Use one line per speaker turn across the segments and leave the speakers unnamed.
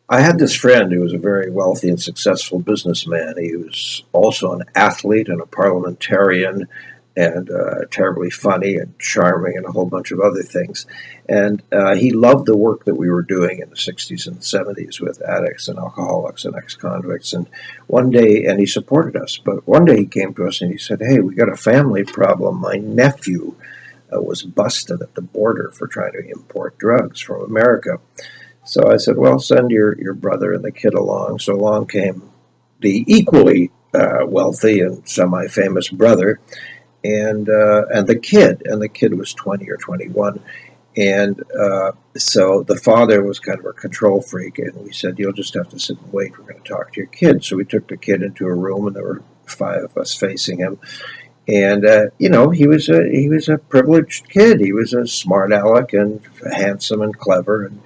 I had this friend who was a very wealthy and successful businessman. He was also an athlete and a parliamentarian and terribly funny and charming and a whole bunch of other things. And he loved the work that we were doing in the 60s and 70s with addicts and alcoholics and ex-convicts. And one day, and he supported us, but one day he came to us and he said, "Hey, we got a family problem. My nephew was busted at the border for trying to import drugs from America." So I said, "Well, send your brother and the kid along." So along came the equally wealthy and semi-famous brother and the kid was 20 or 21. And so the father was kind of a control freak, and we said, "You'll just have to sit and wait. We're going to talk to your kid." So we took the kid into a room, and there were five of us facing him. And he was a privileged kid. He was a smart aleck and handsome and clever, and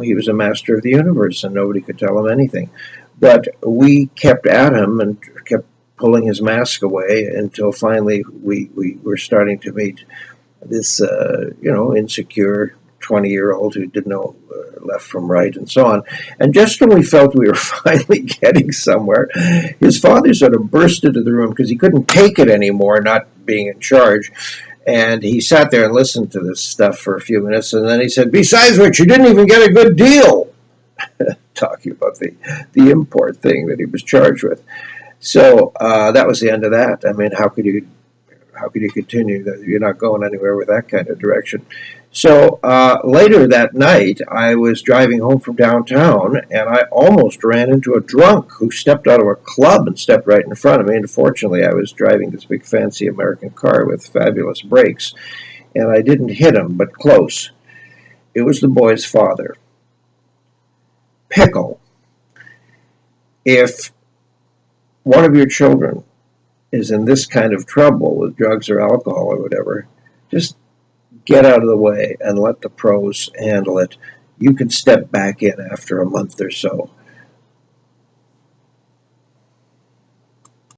he was a master of the universe, and nobody could tell him anything. But we kept at him and kept pulling his mask away until finally we were starting to meet this, insecure 20-year-old who didn't know left from right and so on. And just when we felt we were finally getting somewhere, his father sort of burst into the room because he couldn't take it anymore, not being in charge. And he sat there and listened to this stuff for a few minutes, and then he said, "Besides which, you didn't even get a good deal." Talking about the import thing that he was charged with. So that was the end of that. I mean, how could you continue? You're not going anywhere with that kind of direction. So later that night, I was driving home from downtown, and I almost ran into a drunk who stepped out of a club and stepped right in front of me. And fortunately, I was driving this big fancy American car with fabulous brakes, and I didn't hit him, but close. It was the boy's father, Pickle. If one of your children is in this kind of trouble with drugs or alcohol or whatever, just get out of the way and let the pros handle it. You can step back in after a month or so.